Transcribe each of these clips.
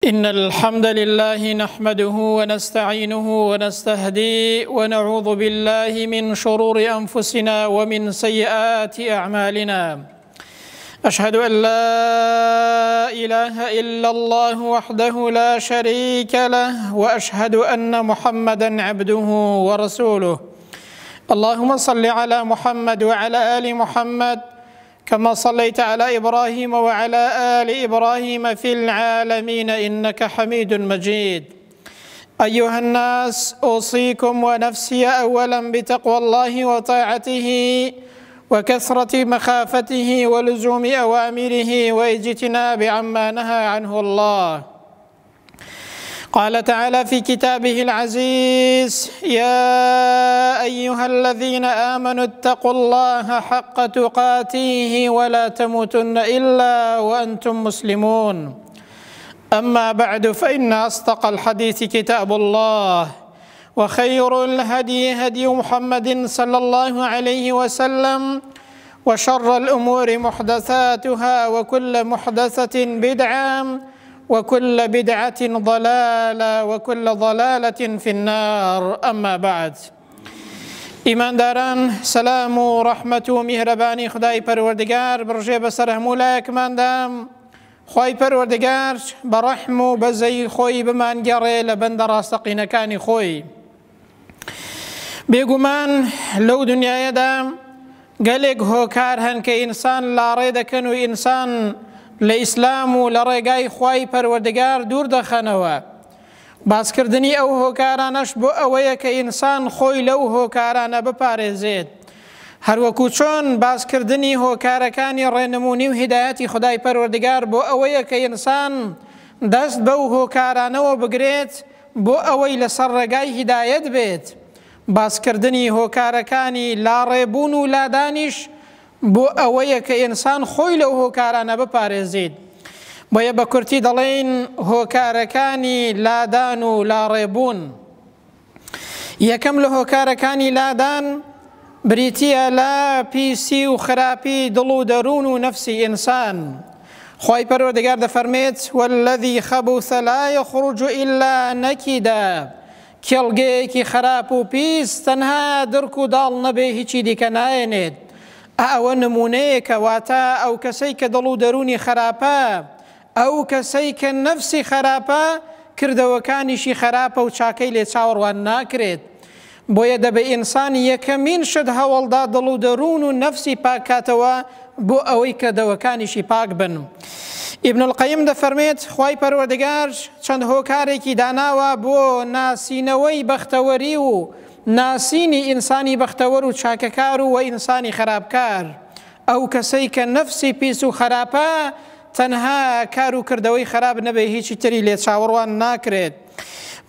إن الحمد لله نحمده ونستعينه ونستهديه ونعوذ بالله من شرور أنفسنا ومن سيئات أعمالنا. أشهد أن لا إله إلا الله وحده لا شريك له، وأشهد أن محمدا عبده ورسوله. اللهم صل على محمد وعلى آل محمد كما صليت على إبراهيم وعلى آل إبراهيم في العالمين إنك حميد مجيد. أيها الناس، أوصيكم ونفسي أولا بتقوى الله وطاعته وكثرة مخافته ولزوم أوامره واجتناب عما نهى عنه الله. قال تعالى في كتابه العزيز: يا أيها الذين آمنوا اتقوا الله حق تقاته ولا تموتن إلا وأنتم مسلمون. أما بعد، فإن أصدق الحديث كتاب الله، وخير الهدي هدي محمد صلى الله عليه وسلم، وشر الأمور محدثاتها، وكل محدثة بدعة، وكل بدعة ضلالة، وكل ضلالة في النار. أما بعد، إيمان داران، سلام و رحمة و مهرباني خدای پروردگار برژێ بەسەر هەموو لایەکماندا. خی پەروەردگار بە ڕەحم و بەزەی خۆی بمانگەڕێ لە بەندە ڕاستەقینەکانی خۆی. بێگومان لەو دنیاەدا گەلێک هۆکار هەن کە ئینسان لاڕێ دەکەن و ئینسان لە ئیسلام و لە ڕێگای خوای پەروەردگار دوور دەخەنەوە. باسکردنی ئەو هۆکارانەش بۆ ئەوەیە کە ئینسان خۆی لەو هۆکارانە بپارێزێت، هەروەکو چۆن باسکردنی هۆکارەکانی ڕێنمونی و هیدایەتی خدای پەروەردگار بۆ ئەوەیە کە ئینسان دەست بەو هۆکارانەوە بگرێت بۆ ئەوەی لەسەر ڕێگای هیدایەت بێت. باسکردنی هۆکارەکانی لاڕێبوون و لادانیش بۆ ئەوەیە کە ئینسان خۆی لەو هۆکارانە بپارێزێت. بۆیە بە کورتی دەڵێن هۆکارەکانی لادان و لاڕێبوون. یەکەم لە هۆکارەکانی لادان بریتیە لە پیسی و خراپی دڵ و دەروون و نەفسی ئینسان. خوای پەروەردگار دەفەرمێت: والذی خەبوث لا یخرج إلا نەکیدا. کێڵگەیەکی خراپ و پیس تەنها درک و داڵ نەبێ، هیچی دیکە نایەنێت. ئەوە نمونەیەکە، واتە ئەو کەسەی کە دڵ و دەرونی خراپە، ئەو کەسەی کە نەفسی خراپە، کردەوەکانیشی خراپە و چاکەی لێ چاوەڕوان ناکرێت. بۆیە دەبێ ئینسان یەکەمین شت هەوڵدا دڵ و دەروون و نەفسی پاکاتەوە بۆ ئەوەی کردەوەکانیشی پاک بن. ئیبن القەیم دەفەرمێت خوای پەروەردگار چەند هۆکارێکی داناوە بۆ ناسینەوەی بەختەوەری و ناسینی ئینسانی بەختەوەر و چاکەکار و ئینسانی خراپکار. ئەو کەسەی کە نەفسی پیس و خراپە، تەنها کار و کردەوەی خراپ نەبێ، هیچی تری لێ چاوەڕوان ناکرێت.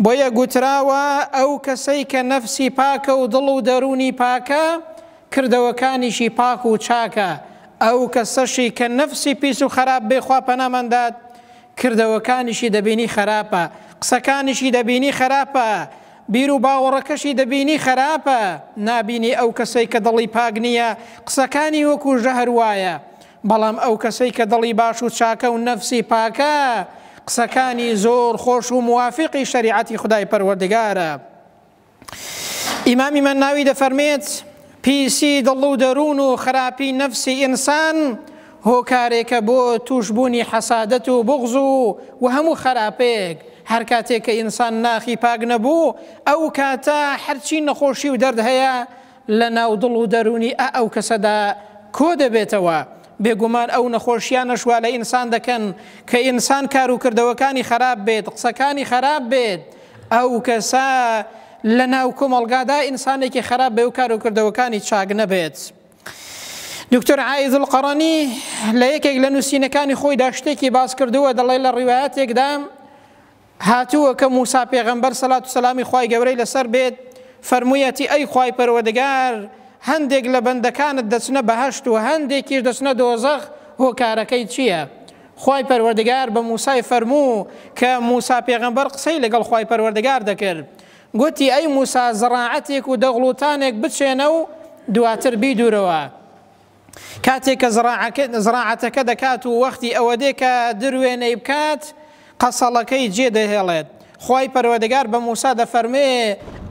بۆیە گوتراوە ئەو کەسەی کە نەفسی پاکە و دڵ و دەرونی پاکە، کردەوەکانیشی پاک و چاکە. ئەو کەسەشی کە نەفسی پیس و خراپ بێ، خوا پەنامەندات، کردەوەکانیشی دەبینی خراپە، قسەکانیشی دەبینی خراپە، بیر و باوەڕەکەشی دەبینی خراپە. نابینی ئەو کەسەی کە دڵی پاک نییە، قسەکانی وەکو ژەهر وایە. بەڵام ئەو کەسەی کە دڵی باش و چاکە و نەفسی پاکە، قسەکانی زۆر خۆش و موافقی شەریعەتی خدای پەروەردگارە. ئیمامی مەناوی دەفەرمێت: پیسی دڵ و دەروون و خراپی نەفسی ئینسان هۆکارێکە بۆ توشبوونی حەسادەت و بغز و هەموو خراپەیەک. هەر کاتێک کە ئینسان ناخی پاک نەبوو، ئەو کاتە هەرچی نەخۆشی و دەرد هەیە لە ناو دڵ و دەرونی ئەو کەسەدا کۆ دەبێتەوە. بێگومان ئەو نەخۆشیانەش وا لە ئینسان دەکەن کە ئینسان کار و کردەوەکانی خراپ بێت، قسەکانی خراپ بێت. ئەو کەسە لە ناو کۆمەڵگادا ئینسانێکی خراپ بێ و کار و کردەوەکانی چاک نەبێت. دکتۆر عایز القەڕەنی لە یەکێک لە نووسینەکانی خۆیدا شتێکی باس کردووە، دەڵێ لە ڕیوایەتێکدا هاتووە کە موسا پێغەمبەر سەلات و سەلامی خوای گەورەی لەسەر بێت، فەرموویەتی: ئەی خوای پەروەردگار، هەندێک لە بەندەکانت دەچنە بەهەشت و هەندێکیش دەچنە دۆزەخ، هۆکارەکەی چییە؟ خوای پەروەردگار بە موسای فەرموو کە موسا پێغەمبەر قسەی لەگەڵ خوای پەروەردگار دەکرد. گوتی: ئەی موسا، زەڕاعەتێک و دەغڵوتانێک بچێنە و دواتر بیدوورەوە. کاتێک کە زراعەتەکە دەکات و وەختی ئەوە دێ کە دروێنەی بکات، قەسەڵەکەی جێدەهێڵێت. خوای پەروەردگار بە موسا دەفەرمێ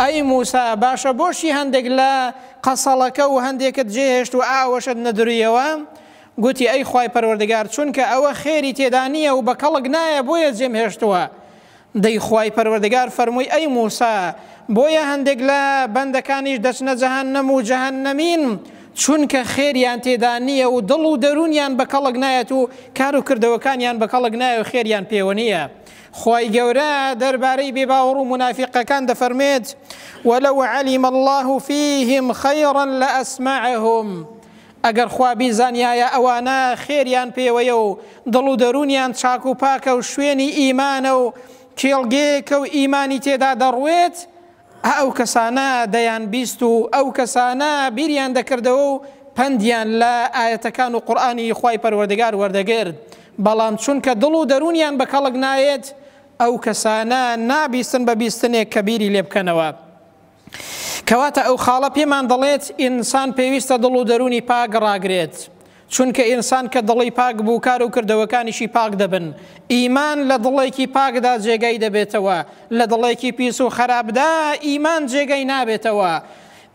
ئەی موسا باشە بۆشی هەندێک لە قەسەڵەکە و هەندێکت جێهێشت و ئاوەشت نەدرویەوە؟ گوتی ئەی خوای پەروەردگار چونکە ئەوە خێری تێدا نییە و بە کەڵک نایە بۆیە جێم هێشتووە. دەی خوای پەروەردگار فەرمووی ئەی موسا بۆیە هەندێک لە بەندەکانیش دەچنە جەهەنەم و جەهەنەمین چونکە خێریان تێدا نییە و دڵ و دەرونیان بە کەڵک نایەت و کار و کردەوەکانیان بە کەڵک نایە و خێریان پێوە نییە. خوای گەورە دەربارەی بێباوەڕ و منافقەکان دەفەرمێت وەلەو علیم الله فیهم خەیڕا لەئەسمەعهم. ئەگەر خوا بیزانیایە ئەوانە خێریان پێوەیە و دڵ و دەرونیان چاک و پاکە و شوێنی ئیمانە و کێڵگەیەکە و ئیمانی تێدا دەڕوێت ئەو کەسانە دەیان بیست و ئەو کەسانە بیریان دەکردەوە و پەندیان لە ئاەتەکان و قورئانی خوای پەروەردگار وەردەگرت. بەڵام چونکە دڵ و دەرونیان بە کەڵک نایێت ئەو کەسانە نابیستن بە بیستنێک کە بیری لێ بکەنەوە. کەواتە ئەو خاڵە پێمان دەڵێت ئینسان پێویستە دڵ و دەرونی پاک ڕاگرێت چونکە ئینسان کە دڵی پاک بوو کار و کردەوەکانیشی پاک دەبن. ئیمان لە دڵێکی پاکدا جێگەی دەبێتەوە، لە دڵێکی پیس و خراپدا ئیمان جێگەی نابێتەوە.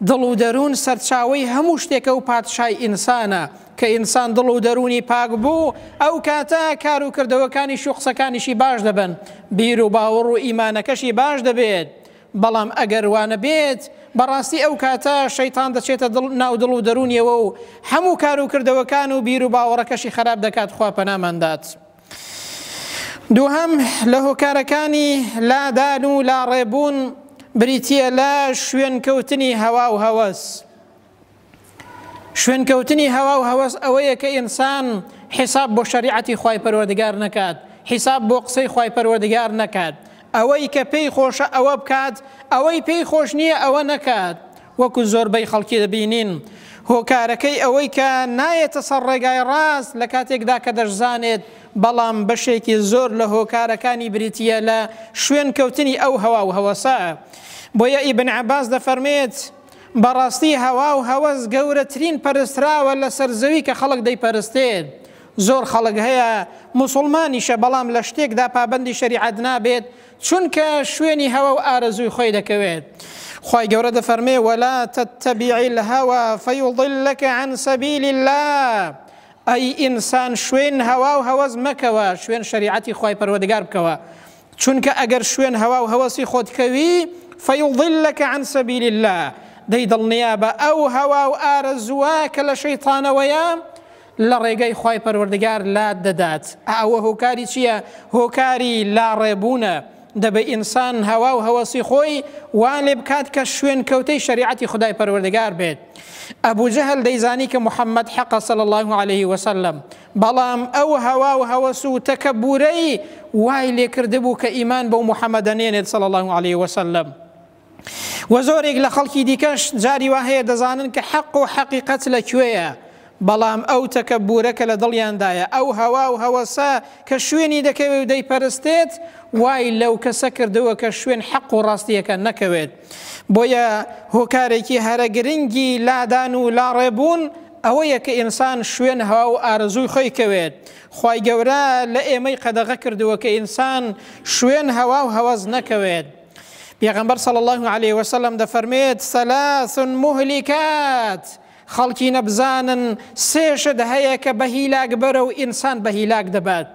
دڵ و دەرون سەرچاوەی هەموو شتێکە و پادشای ئینسانە کە ئینسان دڵ و دەرونی پاک بوو ئەو کاتە کار و کردەوەکانیشی و قسەکانیشی باش دەبن، بیر و باوەڕ و ئیمانەکەشی باش دەبێت. بەڵام ئەگەر وانە بێت بەڕاستی ئەو کاتە شەیتان دەچێتە ناو دڵ و دەرونیەوە و هەموو کار و کردەوەکان و بیر و باوەڕەکەشی خراپ دەکات. خوا پەناماندات. دووهەم لە هۆکارەکانی لادان و لاڕێبوون بریتیە لە شوێنکەوتنی هەوا و هەوەس. شوێنکەوتنی هەوا و هەوەس ئەوەیە کە ئینسان حیساب بۆ شەریعەتی خوای پەروەردگار نەکات، حیساب بۆ قسەی خوای پەروەردگار نەکات، ئەوەی کە پێی خۆشە ئەوە بکات، ئەوەی پێی خۆش نییە ئەوە نەکات. وەکو زۆربەی خەڵکی دەبینین هۆکارەکەی ئەوەی کە نایەتە سەر ڕێگای ڕاست لە کاتێکدا کە دەشزانێت، بەڵام بەشێکی زۆر لە هۆکارەکانی بریتیە لە شوێنکەوتنی ئەو هەوا و هەوەسە. بۆیە ئیبن عەباس دەفەرمێت بەڕاستی هەوا و هەوەس گەورەترین پەرستراوە لەسەر زەوی کە خەڵک دەیپەرستێت. زۆر خەڵک هەیە مسلمانیشە بەڵام لە شتێکدا پابەندی شەریعەت نابێت چونکە شوێنی هەوا و ئارەزووی خۆی دەکەوێت. خوای گەورە دەفەرمێ وەلا تتبعی الهەوا فەیضلەک عن سەبیل الله. ئەی ئینسان شوێن هەوا و هەوەس مەکەوە، شوێن شەریعەتی خوای پەروەردگار بکەوە چونکە ئەگەر شوێن هەوا و هەوەسی خۆتکەوی فەیضلەک عن سەبیل الله دەی دڵنیا بە ئەو هەوا و ئارەزووە کە لە شەیتانەوەیە لە ڕێگەی خوای پەروەردگار لات دەدات. ئەوە هۆکاری چییە؟ هۆکاری لاڕێبوونە. دەبێ ئینسان هەوا و هەوەسی خۆی وا لێ بکات کە شوێن کەوتەی شەریعەتی خودای پەروەردگار بێت. ئەبوو جەهل دەیزانی کە محەممەد حەقە صلی الله عليه وسلم، بەڵام ئەو هەوا و هەوەس و تەکەبورەی وای لێ کردبوو کە ئیمان بەو محەممەدە نێنێت صلی الله عليه وسلم. و زۆرێک لە خەڵکی دیکەش جاری وا هەیە دەزانن کە حەق و حەقیقەت لەکوێیە، بەڵام ئەو تەکەبورەکە لە دڵیاندایە، ئەو هەوا و هەوەسە کە شوێنی دەکەوێت و دەیپەرستێت وای لەو کەسە کردەوە کە شوێن حەق و ڕاستیەکە نەکەوێت. بۆیە هۆکارێکی هەرە گرنگی لادان و لاڕێبوون ئەوەیە کە ئینسان شوێن هەوا و ئارەزووی خۆی کەوێت. خوای گەورە لە ئێمەی قەدەغە کردووە کە ئینسان شوێن هەوا و هەوەس نەکەوێت. پێغەمبەر صلی الله عليه وسلم دەفەرمێت ثلاث مهلكات، خەڵکی نەبزانن سێشت هەیە کە بە هیلاک بەرە و ئینسان بە هیلاک دەبات.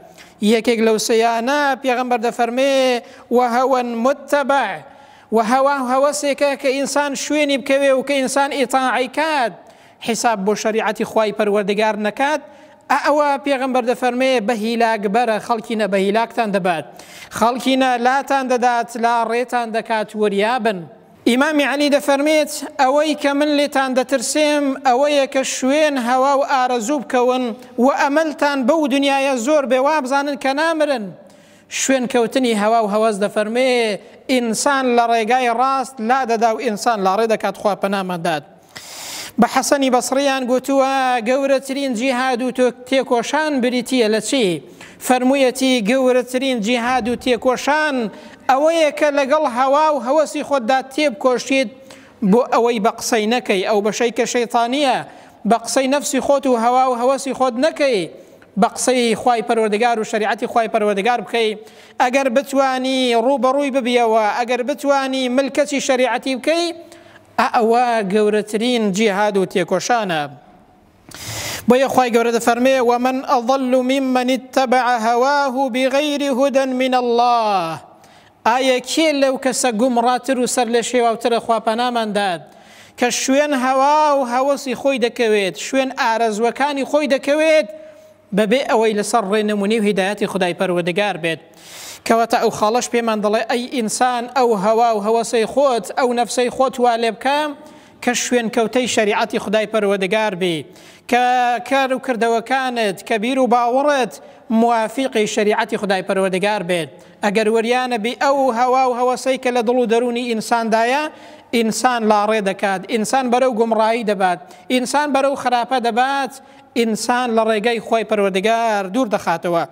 یەکێک لەو سەیانە پێغەمبەر دەفەرمێ وهەوە متبع، و هەوا هەوەسێکە کە ئینسان شوێنی بکەوێ و کە ئینسان ئیطاعی کات، حیساب بۆ شەریعەتی خوای پەروەردگار نەکات، ئەوە پێغەمبەر دەفەرمێ بە هیلاک بەرە، خەڵکینە بە هیلاکتان دەبات، خەڵکینە لاتان دەدات، لا ڕێتان دەکات وەریابن. ئیمامی عەلی دەفەرمێت ئەوەی کە من لێتان دەترسێم ئەوەیە کە شوێن هەوا و ئارەزوو بکەون و ئەمەلتان بەو دنیاە زۆر بێ وا بزانن کە نامرن. شوێن کەوتنی هەوا و هەوەس دەفەرمێ ئینسان لە ڕێگای ڕاست لا دەدا و ئینسان لا ڕێ دەکات. خوا پەنامەدات. بە حەسەنی بەسڕیان گوتووە گەورەترین جیهاد و تێکۆشان بریتیە لە چی؟ فەرموویەتی گەورەترین جیهاد و تێکۆشان ئەوەیە کە لەگەڵ هەوا و هەوەسی خۆتدا تێبکۆشیت بۆ ئەوەی بە قسەی نەکەی، ئەو بەشەی کە شەیتانیە، بە قسەی نەفسی خۆت و هەوا و هەوەسی خۆت نەکەی، بە قسەی خوای پەروەردگار و شریعەتی خوای پەروەردگار بکەی ئەگەر بتوانی ڕوبەڕووی ببیەوە ئەگەر بتوانی ملکەتی شریعەتی بکەی ئەوە گەورەترین جیهاد و تێکۆشانە. بۆیە خوای گەورە دەفەرمێ ومن ئەضل ممن اتبع هواه بغير هدى من الله. ئایا کێ لەو کەسە گومڕاتر و سەر لە شێواوترە خوا پەنامانداد کە شوێن هەوا و هەوەسی خۆی دەکەوێت شوێن ئارەزوەکانی خۆی دەکەوێت بەبێ ئەوەی لەسەر ڕێنمونی و هیدایەتی خودای پەروەردگار بێت. کەواتە ئەو خاڵەش پێمان دەڵێ ئەی ئینسان ئەو هەوا و هەوەسەی خۆت ئەو نەفسەی خۆت وا لێ بکە کە شوێن کەوتەی شریعەتی خودای پەروەردگار بێ کە کار و کردەوەکانت کە بیر و باوەڕت موافقی شریعەتی خودای پەروەردگار بێت. ئەگەر وەریانە بی ئەو هەوا و هەوەسەی کە لە دڵ و دەرونی ئینساندایە ئینسان لاڕێ دەکات ئینسان بەرەو گومڕایی دەبات ئینسان بەرەو خراپە دەبات ئینسان لە ڕێگەی خۆی پەروەردگار دوور دەخاتەوە.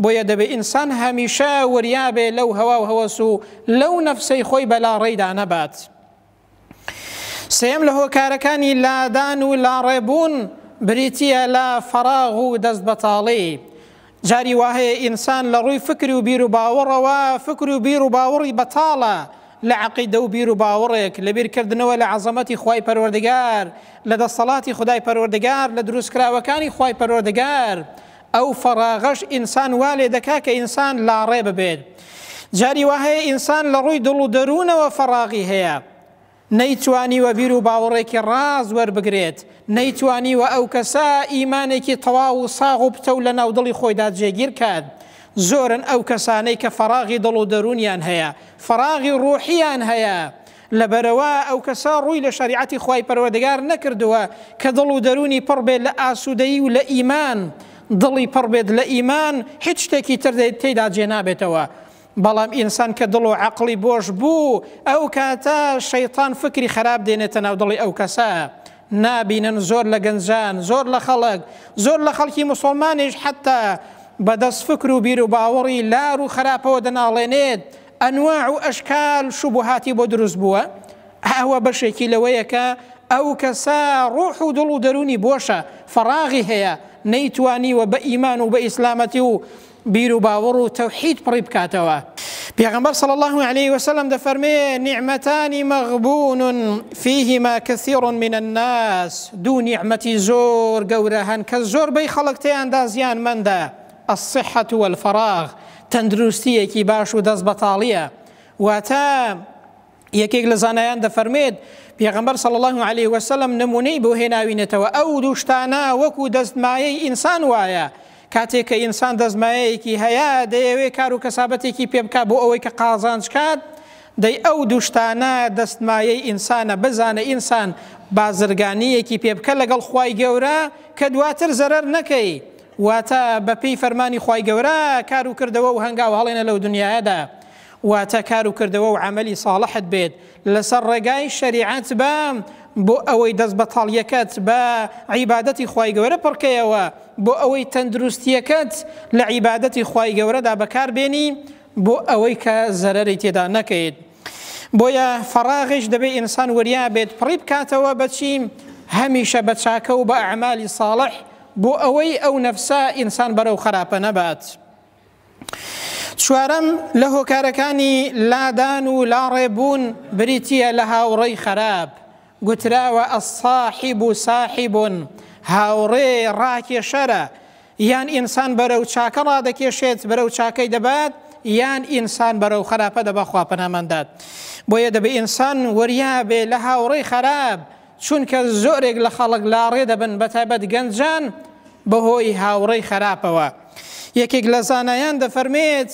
بۆیە دەبێت ئینسان هەمیشە وریابێ لەو هەوا و هەوەس و لەو نەفسەی خۆی بەلاڕێیدا نەبات. سێم لە هۆکارەکانی لادان و لاڕێبوون بریتیە لە فەراغ و دەست بەتاڵی. جاری وهەیە ئینسان لە ڕووی فکری و بیر و باوەڕەوە فکر و بیر و باوەڕی بەتاڵە لە عەقیدە و بیر و باوەڕێک لە بیرکردنەوە لە عەزەمەتی خوای پەروەردگار لە دەسەڵاتی خودای پەروەردگار لە دروستکراوەکانی خوای پەروەردگار ئەو فەراغەش ئینسان وا لێ دەکا کە ئینسان لاڕێ ببێت. جاری وهەیە ئینسان لە ڕووی دڵ و دەروونەوە فەراغی هەیە نەیتوانیوە بیر و باوەڕێکی ڕاز وەربگرێت نەیتوانیوە ئەو کەسە ئیمانێکی تەواو و ساغ و پتە و لە ناو دڵی خۆیدا جێگیر کات. زۆرن ئەو کەسانەی کە فەراغی دڵ و دەرونیان هەیە فەراغی ڕوحیان هەیە لەبەرەوە ئەو کەسە ڕووی لە شریعەتی خوای پەروەردگار نەکردووە کە دڵ و دەرونی پڕ بێت لە ئاسوودەیی و لە ئیمان دڵی پڕ بێت لە ئیمان هیچ شتێکی تر تێیدا جێ نابێتەوە. بەڵام ئینسان کە دڵ و عەقڵی بۆش بوو ئەو کاتە شەیطان فکری خراپ دێنێتە ناو دڵی ئەو کەسە. نابینن زۆر لە گەنجان زۆر لە خەڵک زۆر لە خەڵکی موسڵمانیش حتا بەدەست فکر و بیر و باوەڕی لار و خراپەوە دەناڵێنێت ئەنواع و ئەشکال شوبهاتی بۆ دروست بووە. ئەوە بەشێکی لەوەیە کە ئەو کەسە ڕوح و دڵ و دەرونی بۆشە فەراغی هەیە نەیتوانیوە بە ئیمان و بە ئیسلامەتی و بیر و باوەڕ و تەوحید پڕی بکاتەوە. پێغەمبەر صلی الله عليه وسلم دەفەرمێ نعمەتانی مەغبون فيهما كثير من الناس. دوو نیعمەتی زۆر گەورە هەن کە زۆربەی خەڵک تێیاندا زیانمەندە الصحة والفراغ تەندروستیەکی باش و دەست بەتاڵیە. واتە یەکێک لە زانایان دەفەرمێت پێغەمبەر صلی الله عليه وسلم نمونەی بۆ هێناوینێتەوە ئەو دوو شتانە وەکو دەستمایەی ئینسان وایە کاتێک کە ئینسان دەستمایەیەکی هەیە دەیەوێت کار و کەسابەتێکی پێ بکات بۆ ئەوەی کە قازانج کات دەی ئەو دوو شتانە دەستمایەی ئینسانە بزانە ئینسان بازرگانیەکی پێ بکە لەگەڵ خوای گەورە کە دواتر زەرەر نەکەی واتە بەپێی فەرمانی خوای گەورە کار و کردەوە و هەنگاو هەڵێنە لەو دنیاەدا واتە کار و کردەوە و عەمەلی ساڵحت بێت لەسەر ڕێگای شەریعەت بە بۆ ئەوەی دەست بەتاڵیەکەت بە عیبادەتی خوای گەورە پڕکەیەوە بۆ ئەوەی تەندروستیەکەت لە عیبادەتی خوای گەورەدا بەکاربێنی بۆ ئەوەی کە زەرەری تێدا نەکەیت. بۆیە فەراغش دەبێت ئینسان وریا بێت پڕی بکاتەوە بەچی هەمیشە بە چاکە و بە ئەعمالی ساڵح بۆ ئەوەی ئەو نەفسە ئینسان بەرەو خراپە نەبات. چوارەم لە هۆکارەکانی لادان و لاڕێبوون بریتیە لە هاوڕێی خراپ. گوتراوە ئەساحیب و ساحیبون هاوڕێ ڕاکێشەرە یان ئینسان بەرەو چاکە ڕادەکێشێت بەرەو چاکەی دەبات یان ئینسان بەرەو خراپە دەبا خوا پەناماندات. بۆیە دەبێت ئینسان وریابێ لە هاوڕێی خراپ چونکە زۆرێک لە خەڵک لاڕێ دەبن بەتایبەت گەنجان بەهۆی هاوڕێی خراپەوە. یەکێک لە زانایان دەفەرمێت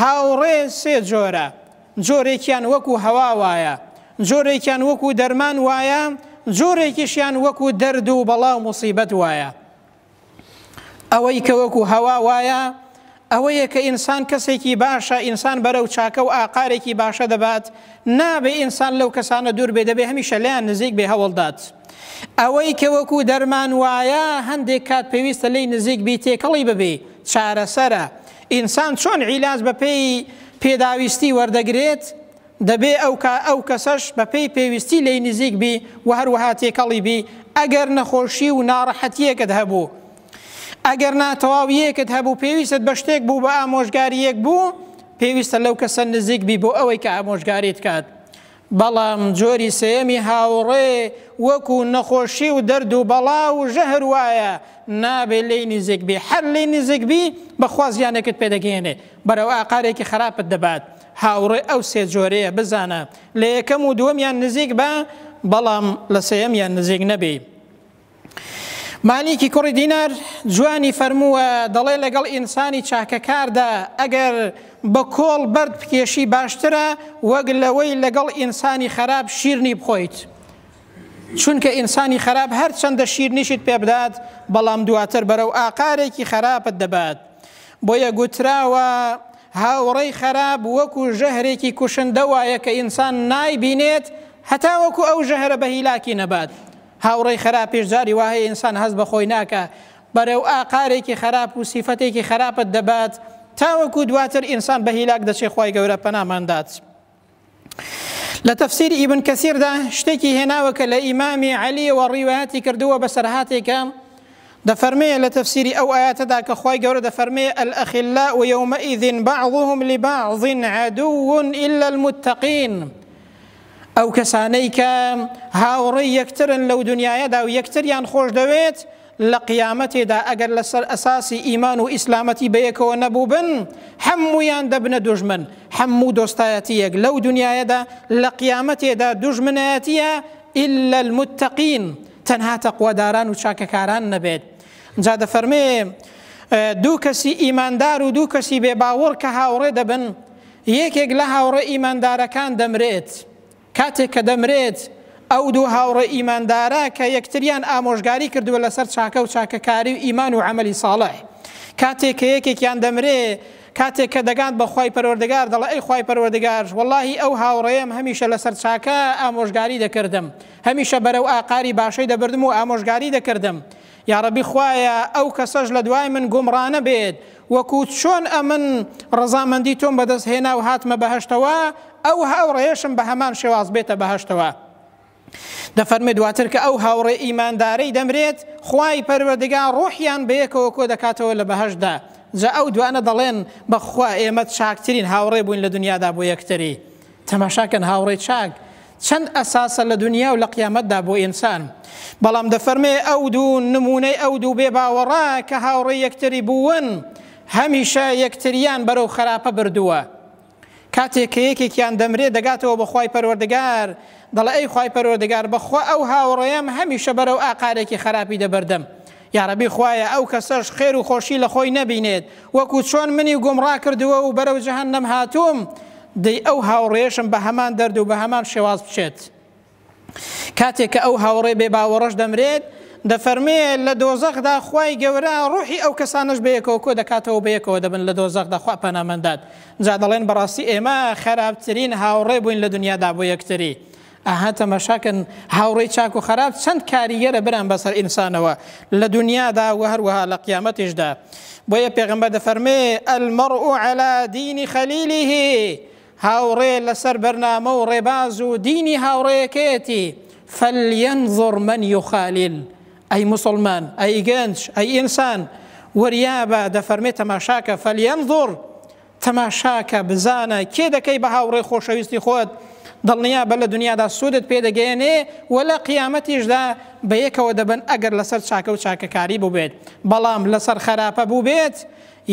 هاوڕێ سێ جۆرە جۆرێکیان وەکو هەوا وایە جۆرێکیان وەکو دەرمان وایە جۆرێکیشیان وەکو دەرد و بەڵاو موسیبەت وایە. ئەوەی کە وەکو هەوا وایە ئەوەیە کە ئینسان کەسێکی باشە ئینسان بەرەو چاکە و ئاقارێکی باشە دەبات نابێ ئینسان لەو کەسانە دوور بێ دەبێ هەمیشە لەیان نزیک بێ هەوڵدات. ئەوەی کە وەکو دەرمان وایە هەندێک کات پێویستە لێی نزیک بی تێکەڵی ببێ چارەسەرە. ئینسان چۆن عیلاج بەپێی پێداویستی وەردەگرێت دەبێ ئەو کەسەش بەپێی پێویستی لێی نزیک بی و هەروەها تێکەڵی بی ئەگەر نەخۆشی و ناڕەحەتیەکت هەبوو ئەگەر ناتەواویەکت هەبوو پێویستت بە شتێک بوو بە ئامۆژگاریەک بوو پێویستە لەو کەسە نزیک بی بۆ ئەوەی کە ئامۆژگاریت کات. بەڵام جۆری سێیەمی هاوڕێ وەکو نەخۆشی و دەرد و بەڵا و ژەهر وایە نابێ لی نزیک بی، هەر لی نزیک بی بەخوا زیانێکت پێدەگەێنێ، بەرەو ئاقارێکی خراپت دەبات. هاوڕێ ئەو سێ جۆرەیە بزانە، لە یەکەم و دووەمیان نزیک بە، بەڵام لە سێیەمیان نزیک نەبێ. مالیکی کوڕی دینار جوانی فەرمووە، دەڵێ لەگەڵ ئینسانی چاکەکاردا ئەگەر بە کۆڵ بەرد بکێشی باشترە وەک لەوەی لەگەڵ ئینسانی خراپ شیرنی بخۆیت. چونکە ئینسانی خراپ هەر چەندە شیرنیشت پێ بدات بەڵام دواتر بەرەو ئاقارێکی خراپت دەبات. بۆیە گوتراوە هاوڕێی خراپ وەکو ژەهرێکی کوشندە وایە کە ئینسان نایبینێت هەتا وەکو ئەو ژەهرە بە هیلاکی نەبات. هاوڕێی خراپیش جاری وایە ئینسان هەست بە خۆی ناکە، بەرەو ئاقارێکی خراپ و سیفەتێکی خراپت دەبات تاوەکو دواتر ئینسان بە هیلاک دەچێ. خوای گەورە پەناماندات. لە تەفسیری ئیبن کەسیردا شتێکی هێناوە کە لە ئیمامی عەلیەوە ڕیوایەتی کردووە بە سەرهاتێکە، دەفەرمەیە لە تەفسیری ئەو ئاياتەدا کە خوای گەورە دەفەرمێ الأخلاء يومئذ بعضهم لبعض عدو إلا المتقين. ئەو کەسانەی کە هاوڕێی یەکترن لەو دنیاەدا و یەکتریان خۆش دەوێت لە قیامەتێدا ئەگەر لەسەر ئەساسی ئیمان و ئیسلامەتی بەیەکەوە نەبوو بن هەموویان دەبنە دوژمن، هەموو دۆستایەتیەک لەو دنیاەدا لە قیامەتێدا دوژمنایەتیە إلا المتقين، تەنها تەقواداران و چاکەکاران نەبێت. جا دەفەرمێ دوو کەسی ئیماندار و دوو کەسی بێباوەڕ کە هاوڕێ دەبن، یەکێک لە هاوڕێ ئیماندارەکان دەمرێت. کاتێک کە دەمرێت ئەو دوو هاوڕێ ئیماندارە کە یەکتریان ئامۆژگاری کردووە لەسەر چاکە و چاکەکاری و ئیمان و عەمەلی ساڵح، کاتێک کە یەکێکیان دەمرێ، کاتێک کە دەگات بە خوای پەروەردگار دەڵێ ئەی خوای پەروەردگار وەڵاهی ئەو هاوڕێم هەمیشە لەسەر چاکە ئامۆژگاری دەکردم، هەمیشە بەرەو ئاقاری باشەی دەبردم و ئامۆژگاری دەکردم. یا ڕەبی خوایە ئەو کەسەش لە دوای من گومڕانە بێت، وەکو چۆن ئەمن ڕەزامەندی تۆم بەدەست هێنا و هاتمە بەهەشتەوە ئەو هاوڕێشم بە هەمان شێواز بێتە بەهەشتەوە. دەفەرمێ دواتر کە ئەو هاوڕێ ئیماندارەی دەمرێت خوای پەروەردگار ڕۆحیان بەیەکەوە کۆ دەکاتەوە لە بەهەشتدا. جا ئەو دوانە دەڵێن بەخوا ئێمە چاکترین هاوڕێ بووین لە دنیادا بۆ یەکتری. تەماشاکەن هاوڕێ چاک چەند ئەساسە لە دنیا و لە قیامەتدا بۆ ئینسان. بەڵام دەفەرمێ ئەو دوو نمونەی ئەو دوو بێباوەڕا کە هاوڕێ یەکتری بوون هەمیشە یەکتریان بەرەو خراپە بردووە. کاتێک کە یەکێکیان دەمرێت دەگاتەوە بە خوای پەروەردگار دەڵێ ئەی خوای پەروەردگار بەخوا ئەو هاوڕێم هەمیشە بەرەو ئاقارێکی خراپی دەبەردەم. یا ڕەبی خوایە ئەو کەسەش خێر و خۆشی لە خۆی نەبینێت وەکو چۆن منی گومڕا کردووە و بەرەو جەهەنەم هاتووم، دەی ئەو هاوڕێشم بە هەمان دەرد و بە هەمان شێواز بچێت. کاتێک کە ئەو هاوڕێ بێباوەڕەش دەمرێت دەفەرمێ لە دۆزەخدا خوای گەورە ڕوحی ئەو کەسانش بەیەکەوە کۆ دەکاتەوە بەیەکەوە دەبن لە دۆزەخدا خوا پەنامەندات. جا دەڵێن بەڕاستی ئێمە خراپترین هاوڕێ بووین لە دنیادا بۆ یەکتری. ئاها تەماشاکەن هاوڕێی چاک و خراپ چەند کاریگەرە بران بەسەر ئینسانەوە لە دنیادا و هەروەها لە قیامەتیشدا. بۆیە پێغەمبەر دەفەرمێ المەرء على دین خەلیله، هاوڕێ لەسەر بەرنامە و ڕێباز و دینی هاوڕێیەکەیەتی. فلينظر من يخالل، ئەی مسلمان ئەی گەنج ئەی ئینسان وەریابە دەفەرمێ تەماشاکە فلينظر، تەماشاکە بزانە کێ دەکەی بە هاوڕێ خۆشەویستی خۆت دڵنیا بە لە دنیادا سوودت پێ دەگەێنێ و لە قیامەتیشدا بەیەکەوە دەبن ئەگەر لەسەر چاکە و چاکەکاری بوو بێت. بەڵام لەسەر خراپە بوو بێت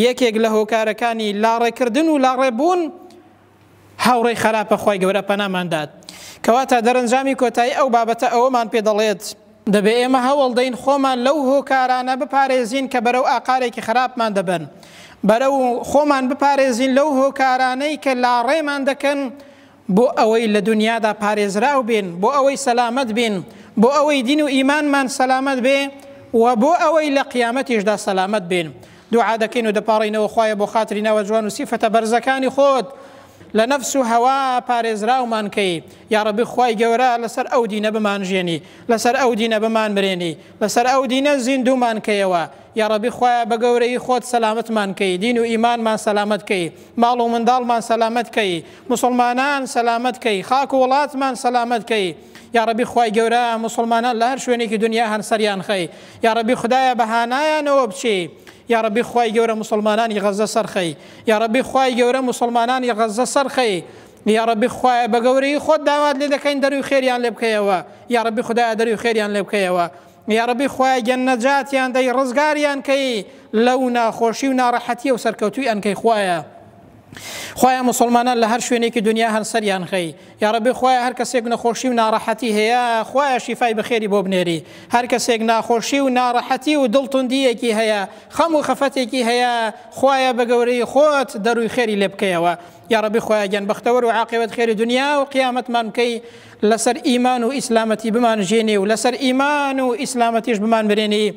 یەکێک لە هۆکارەکانی لاڕێکردن و لاڕێبوون هاوڕێی خراپە خوای گەورە پەناماندات. کەواتە دەرەنجامی کۆتایی ئەو بابەتە ئەوەمان پێ دەڵێت دەبێ ئێمە هەوڵ دەین خۆمان لەو هۆکارانە بپارێزین کە بەرەو ئاقارێکی خراپمان دەبن، بەرەو خۆمان بپارێزین لەو هۆکارانەی کە لاڕێمان دەکەن بۆ ئەوەی لە دنیادا پارێزراو بین، بۆ ئەوەی سەلامەت بین، بۆ ئەوەی دین و ئیمانمان سەلامەت بێ و بۆ ئەوەی لە قیامەتیشدا سەلامەت بین. دوعا دەکەین و دەپاڕینەوە خوایە بۆ خاتری ناوە جوان و سیفەتە بەرزەکانی خۆت لە نەفس و هەوا پارێزراومان کەی. یا ڕەبی خوای گەورە لەسەر ئەو دینە بمانژێنی، لەسەر ئەو دینە بمان برێنی، لەسەر ئەو دینە زیندومان کەیەوە. یا ڕەبی خوایە بە گەورەی خۆت سەلامەتمان کەی، دین و ئیمانمان سەلامەت کەی، ماڵ و منداڵمان سەلامەت کەی، مسلمانان سەلامەت کەی، خاک و وڵاتمان سەلامەت کەی. یا ڕەبی خوای گەورە مسلمانان لە هەر شوێنێکی دنیا هەن سەریان خەی، یا ڕەبی خدایە بەهانایانەوە بچی، یا ڕەبی خوای گەورە مسلمانانی غەزە سەرخەی، یا ڕەبی خوای گەورە مسلمانانی غەزە سەرخەی، یا ڕەبی خوایە بە گەورەی خۆت داوات لێ دەکەین دەروی خێریان لێ بکەیەوە، یا ڕەبی خدایە دەروی خێریان لێ بکەیەوە، یا ڕەبی خوایە گەنەجاتیان دەی ڕزگاریان کەی لەو ناخۆشی و ناڕەحەتیە و سەرکەوتوی ئەنکەی خوایە. خوایە مسلمانان لە هەر شوێنێکی دنیا هەن سەریان خەی، یا ڕەبی خوایە هەر کەسێک نەخۆشی و ناڕەحەتی هەیە خوایە شیفای بەخێری بۆ بنێری، هەر کەسێک ناخۆشی و ناڕەحەتی و دڵتوندیەکی هەیە، خەم و خەفەتێکی هەیە، خوایە بە گەورەی خۆت دەروی خێری لێ بکەیەوە. یا ڕەبی خوایە گیانبەختەوەر و عاقبەت خێری دنیا و قیامەتمان بکەی، لەسەر ئیمان و ئیسلامەتی بمانژێنی و لەسەر ئیمان و ئیسلامەتیش بمان برێنی.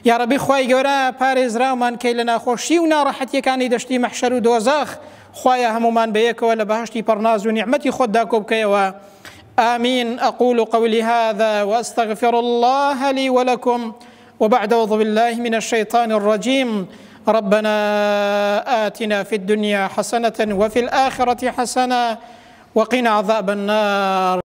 یا ڕەبی خوای گەورە پارێزراومان کەی لە ناخۆشی و ناڕەحەتیەکانی دەشتی مەحشەر و دۆزەخ، خوایە هەمومان بەیەکەوە لە بەهەشتی پەڕناز و نیعمەتی خۆتدا کۆ بکەیەوە. آمين. أقول قولي هذا وأستغفر الله لي ولكم، وبعد أعوذ بالله من الشيطان الرجيم. ربنا آتنا في الدنيا حسنة وفي الآخرة حسنة وقنا عذاب النار.